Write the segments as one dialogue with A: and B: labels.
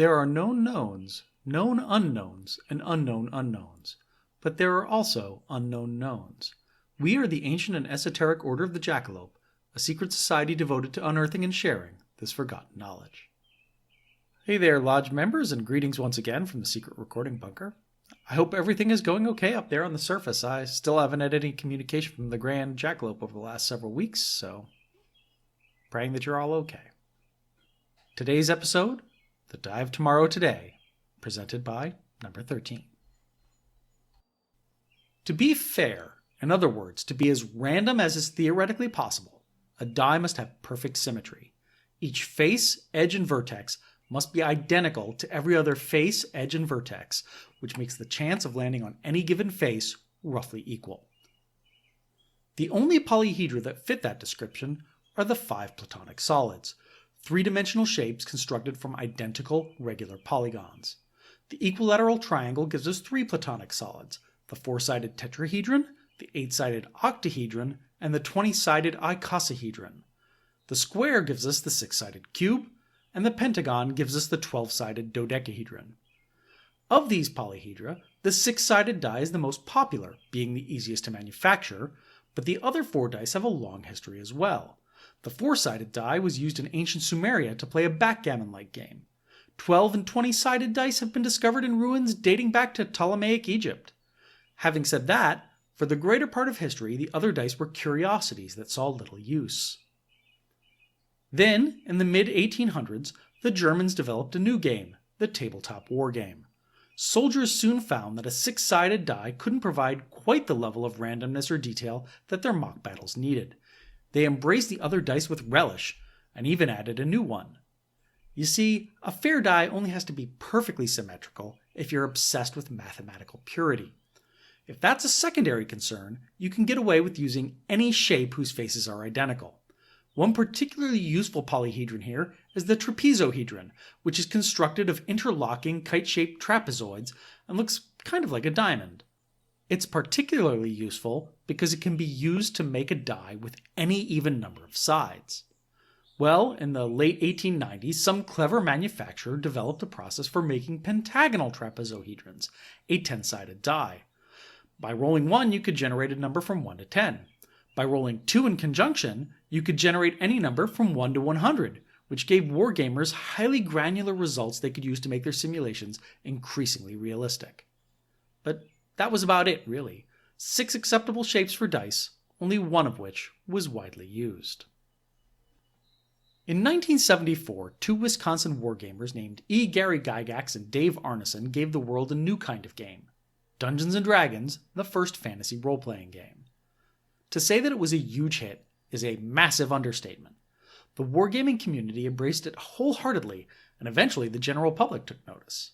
A: There are known knowns, known unknowns, and unknown unknowns. But there are also unknown knowns. We are the ancient and esoteric Order of the Jackalope, a secret society devoted to unearthing and sharing this forgotten knowledge. Hey there, Lodge members, and greetings once again from the secret recording bunker. I hope everything is going okay up there on the surface. I still haven't had any communication from the Grand Jackalope over the last several weeks, so praying that you're all okay. Today's episode, The Dive Tomorrow Today, presented by number 13. To be fair, in other words, to be as random as is theoretically possible, a die must have perfect symmetry. Each face, edge, and vertex must be identical to every other face, edge, and vertex, which makes the chance of landing on any given face roughly equal. The only polyhedra that fit that description are the 5 Platonic Solids, three-dimensional shapes constructed from identical regular polygons. The equilateral triangle gives us 3 Platonic Solids, the 4-sided tetrahedron, the 8-sided octahedron, and the 20-sided icosahedron. The square gives us the 6-sided cube, and the pentagon gives us the 12-sided dodecahedron. Of these polyhedra, the 6-sided die is the most popular, being the easiest to manufacture, but the other 4 dice have a long history as well. The 4-sided die was used in ancient Sumeria to play a backgammon-like game. 12 and 20-sided dice have been discovered in ruins dating back to Ptolemaic Egypt. Having said that, for the greater part of history, the other dice were curiosities that saw little use. Then, in the mid-1800s, the Germans developed a new game, the tabletop war game. Soldiers soon found that a 6-sided die couldn't provide quite the level of randomness or detail that their mock battles needed. They embraced the other dice with relish, and even added a new one. You see, a fair die only has to be perfectly symmetrical if you're obsessed with mathematical purity. If that's a secondary concern, you can get away with using any shape whose faces are identical. One particularly useful polyhedron here is the trapezohedron, which is constructed of interlocking kite-shaped trapezoids and looks kind of like a diamond. It's particularly useful because it can be used to make a die with any even number of sides. Well, in the late 1890s, some clever manufacturer developed a process for making pentagonal trapezohedrons, a 10-sided die. By rolling 1, you could generate a number from 1 to 10. By rolling 2 in conjunction, you could generate any number from 1 to 100, which gave wargamers highly granular results they could use to make their simulations increasingly realistic. But that was about it, really. 6 acceptable shapes for dice, only one of which was widely used. In 1974, 2 Wisconsin wargamers named E. Gary Gygax and Dave Arneson gave the world a new kind of game. Dungeons & Dragons, the first fantasy role-playing game. To say that it was a huge hit is a massive understatement. The wargaming community embraced it wholeheartedly, and eventually the general public took notice.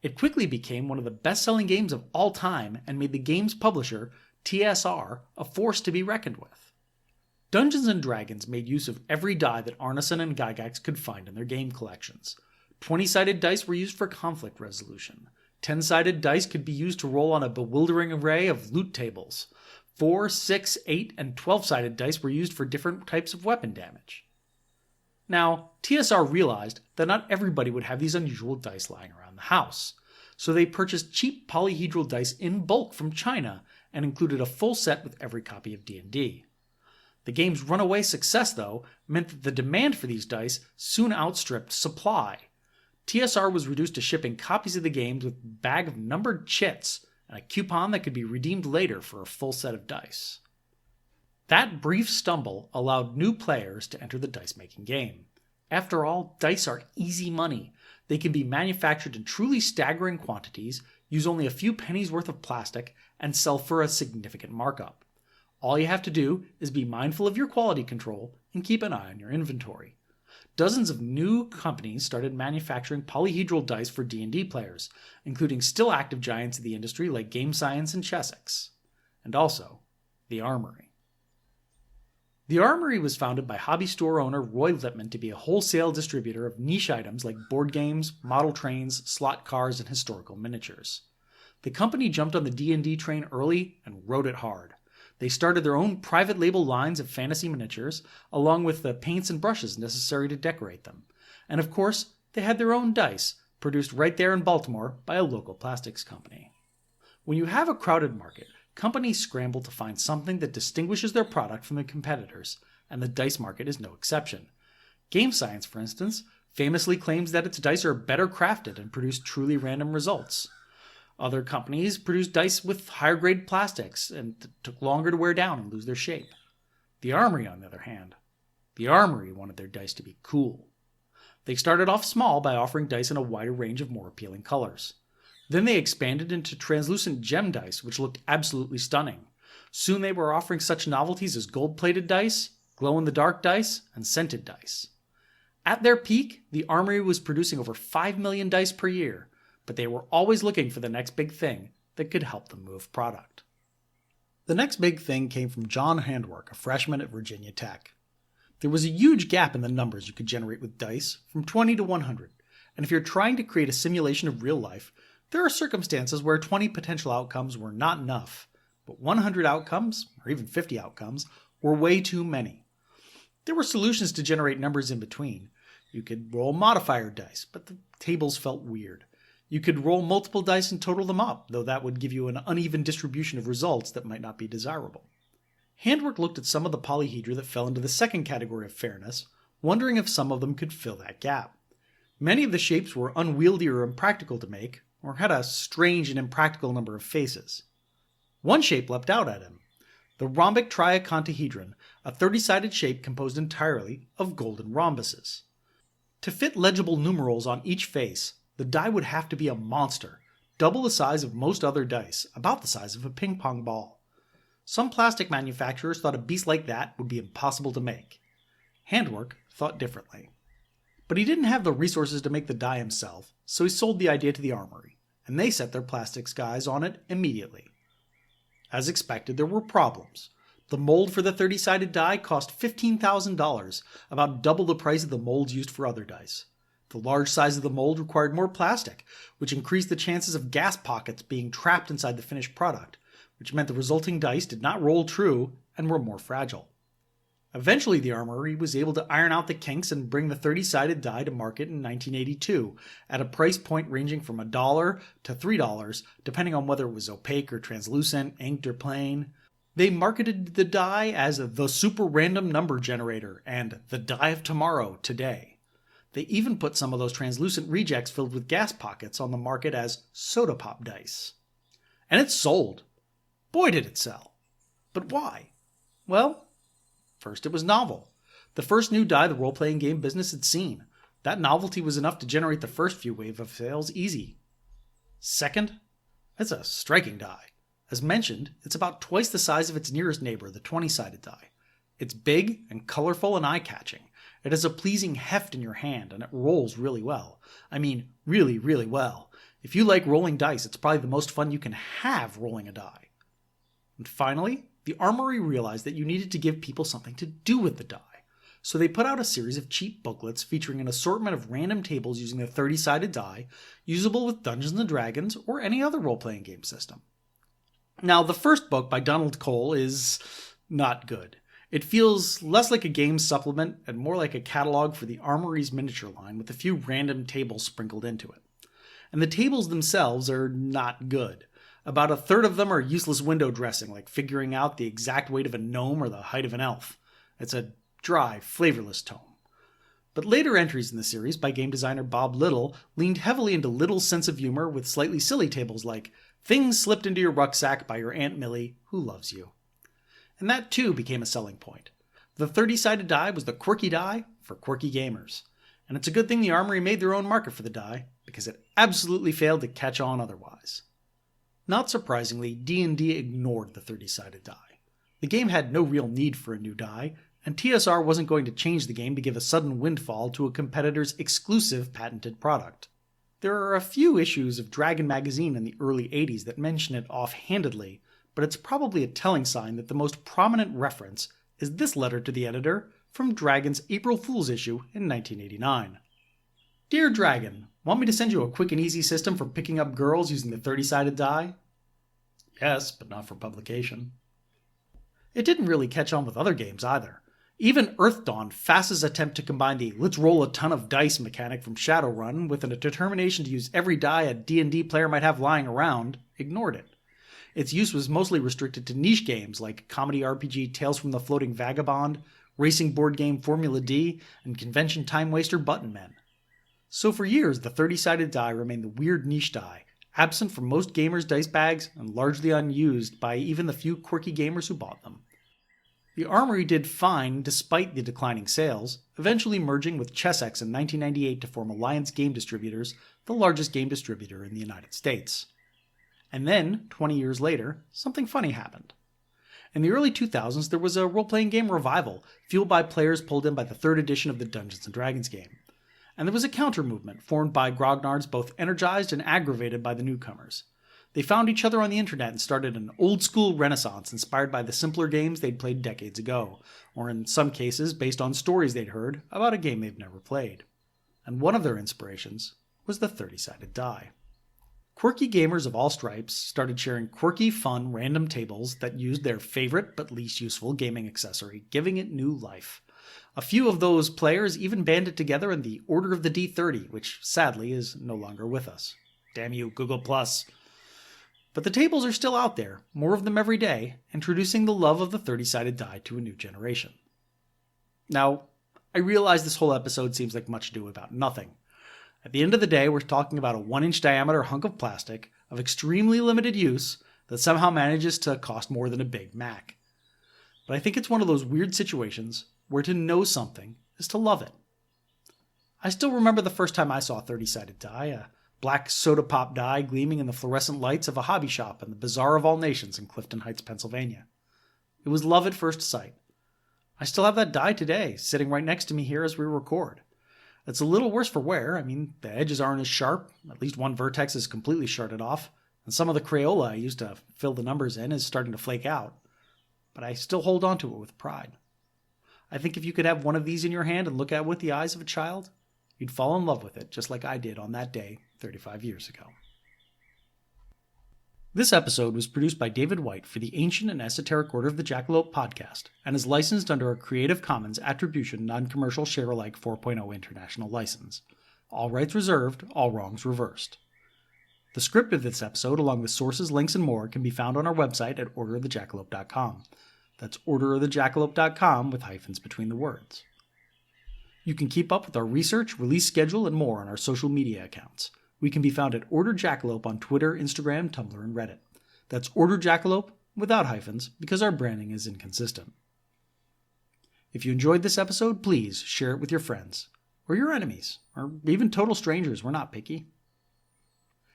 A: It quickly became one of the best-selling games of all time and made the game's publisher, TSR, a force to be reckoned with. Dungeons & Dragons made use of every die that Arneson and Gygax could find in their game collections. 20-sided dice were used for conflict resolution. 10-sided dice could be used to roll on a bewildering array of loot tables. 4, 6, 8, and 12-sided dice were used for different types of weapon damage. Now, TSR realized that not everybody would have these unusual dice lying around the house, so they purchased cheap polyhedral dice in bulk from China and included a full set with every copy of D&D. The game's runaway success, though, meant that the demand for these dice soon outstripped supply. TSR was reduced to shipping copies of the games with a bag of numbered chits and a coupon that could be redeemed later for a full set of dice. That brief stumble allowed new players to enter the dice-making game. After all, dice are easy money. They can be manufactured in truly staggering quantities, use only a few pennies worth of plastic, and sell for a significant markup. All you have to do is be mindful of your quality control and keep an eye on your inventory. Dozens of new companies started manufacturing polyhedral dice for D&D players, including still active giants of the industry like Game Science and Chessex. And also, the Armory. The Armory was founded by hobby store owner Roy Lippman to be a wholesale distributor of niche items like board games, model trains, slot cars, and historical miniatures. The company jumped on the D&D train early and rode it hard. They started their own private label lines of fantasy miniatures, along with the paints and brushes necessary to decorate them. And of course, they had their own dice, produced right there in Baltimore by a local plastics company. When you have a crowded market, companies scramble to find something that distinguishes their product from the competitors, and the dice market is no exception. Game Science, for instance, famously claims that its dice are better crafted and produce truly random results. Other companies produce dice with higher grade plastics and took longer to wear down and lose their shape. The Armory, on the other hand, the Armory wanted their dice to be cool. They started off small by offering dice in a wider range of more appealing colors. Then they expanded into translucent gem dice, which looked absolutely stunning. Soon they were offering such novelties as gold-plated dice, glow-in-the-dark dice, and scented dice. At their peak, the Armory was producing over 5 million dice per year, but they were always looking for the next big thing that could help them move product. The next big thing came from John Handwerk, a freshman at Virginia Tech. There was a huge gap in the numbers you could generate with dice, from 20 to 100, and if you're trying to create a simulation of real life, there are circumstances where 20 potential outcomes were not enough, but 100 outcomes, or even 50 outcomes, were way too many. There were solutions to generate numbers in between. You could roll modifier dice, but the tables felt weird. You could roll multiple dice and total them up, though that would give you an uneven distribution of results that might not be desirable. Handwerk looked at some of the polyhedra that fell into the second category of fairness, wondering if some of them could fill that gap. Many of the shapes were unwieldy or impractical to make, or had a strange and impractical number of faces. One shape leapt out at him, the Rhombic Triacontahedron, a 30-sided shape composed entirely of golden rhombuses. To fit legible numerals on each face, the die would have to be a monster, double the size of most other dice, about the size of a ping-pong ball. Some plastic manufacturers thought a beast like that would be impossible to make. Handwerk thought differently. But he didn't have the resources to make the die himself, so he sold the idea to the Armory, and they set their plastics guys on it immediately. As expected, there were problems. The mold for the 30-sided die cost $15,000, about double the price of the molds used for other dice. The large size of the mold required more plastic, which increased the chances of gas pockets being trapped inside the finished product, which meant the resulting dice did not roll true and were more fragile. Eventually, the Armory was able to iron out the kinks and bring the 30-sided die to market in 1982 at a price point ranging from $1 to $3, depending on whether it was opaque or translucent, inked or plain. They marketed the die as the Super Random Number Generator and the Die of Tomorrow today. They even put some of those translucent rejects filled with gas pockets on the market as soda pop dice. And it sold. Boy, did it sell. But why? Well, first, it was novel. The first new die the role-playing game business had seen. That novelty was enough to generate the first few wave of sales easy. Second, it's a striking die. As mentioned, it's about twice the size of its nearest neighbor, the 20-sided die. It's big and colorful and eye-catching. It has a pleasing heft in your hand, and it rolls really well. I mean, really, really well. If you like rolling dice, it's probably the most fun you can have rolling a die. And finally, the Armory realized that you needed to give people something to do with the die. So they put out a series of cheap booklets featuring an assortment of random tables using the 30-sided die, usable with Dungeons & Dragons or any other role-playing game system. Now, the first book by Donald Cole is not good. It feels less like a game supplement and more like a catalog for the Armory's miniature line with a few random tables sprinkled into it. And the tables themselves are not good. About a third of them are useless window dressing, like figuring out the exact weight of a gnome or the height of an elf. It's a dry, flavorless tome. But later entries in the series by game designer Bob Little leaned heavily into Little's sense of humor with slightly silly tables like Things Slipped Into Your Rucksack by Your Aunt Millie, Who Loves You. And that too became a selling point. The 30-sided die was the quirky die for quirky gamers. And it's a good thing the Armory made their own market for the die, because it absolutely failed to catch on otherwise. Not surprisingly, D&D ignored the 30-sided die. The game had no real need for a new die, and TSR wasn't going to change the game to give a sudden windfall to a competitor's exclusive patented product. There are a few issues of Dragon magazine in the early 80s that mention it offhandedly, but it's probably a telling sign that the most prominent reference is this letter to the editor from Dragon's April Fool's issue in 1989. Dear Dragon, want me to send you a quick and easy system for picking up girls using the 30-sided die? Yes, but not for publication. It didn't really catch on with other games either. Even Earthdawn, Fast's attempt to combine the let's roll a ton of dice mechanic from Shadowrun with a determination to use every die a D&D player might have lying around, ignored it. Its use was mostly restricted to niche games like comedy RPG Tales from the Floating Vagabond, racing board game Formula D, and convention time waster Button Men. So for years, the 30-sided die remained the weird niche die, absent from most gamers' dice bags and largely unused by even the few quirky gamers who bought them. The Armory did fine despite the declining sales, eventually merging with Chessex in 1998 to form Alliance Game Distributors, the largest game distributor in the United States. And then, 20 years later, something funny happened. In the early 2000s, there was a role-playing game revival, fueled by players pulled in by the third edition of the Dungeons & Dragons game. And there was a counter-movement formed by grognards both energized and aggravated by the newcomers. They found each other on the internet and started an old-school renaissance inspired by the simpler games they'd played decades ago, or in some cases based on stories they'd heard about a game they've never played. And one of their inspirations was the 30-sided die. Quirky gamers of all stripes started sharing quirky, fun, random tables that used their favorite but least useful gaming accessory, giving it new life. A few of those players even banded together in the Order of the D30, which sadly is no longer with us. Damn you, Google+. But the tables are still out there, more of them every day, introducing the love of the 30-sided die to a new generation. Now, I realize this whole episode seems like much ado about nothing. At the end of the day, we're talking about a 1-inch diameter hunk of plastic of extremely limited use that somehow manages to cost more than a Big Mac. But I think it's one of those weird situations where to know something is to love it. I still remember the first time I saw a 30-sided die, a black soda pop die gleaming in the fluorescent lights of a hobby shop in the Bazaar of All Nations in Clifton Heights, Pennsylvania. It was love at first sight. I still have that die today, sitting right next to me here as we record. It's a little worse for wear. I mean, the edges aren't as sharp, at least one vertex is completely sharded off, and some of the Crayola I used to fill the numbers in is starting to flake out. But I still hold on to it with pride. I think if you could have one of these in your hand and look at it with the eyes of a child, you'd fall in love with it, just like I did on that day 35 years ago. This episode was produced by David White for the Ancient and Esoteric Order of the Jackalope podcast and is licensed under a Creative Commons Attribution Non-Commercial Share-alike 4.0 International License. All rights reserved, all wrongs reversed. The script of this episode, along with sources, links, and more, can be found on our website at orderofthejackalope.com. That's orderofthejackalope.com with hyphens between the words. You can keep up with our research, release schedule, and more on our social media accounts. We can be found at Order Jackalope on Twitter, Instagram, Tumblr, and Reddit. That's Order Jackalope without hyphens because our branding is inconsistent. If you enjoyed this episode, please share it with your friends, or your enemies, or even total strangers. We're not picky.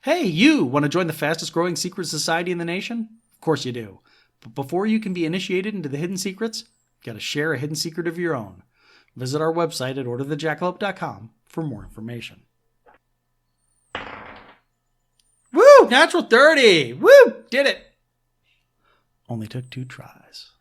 A: Hey, you! Want to join the fastest growing secret society in the nation? Of course you do. But before you can be initiated into the hidden secrets, you've got to share a hidden secret of your own. Visit our website at orderofthejackalope.com for more information. Woo! Natural 30! Woo! Did it! Only took 2 tries.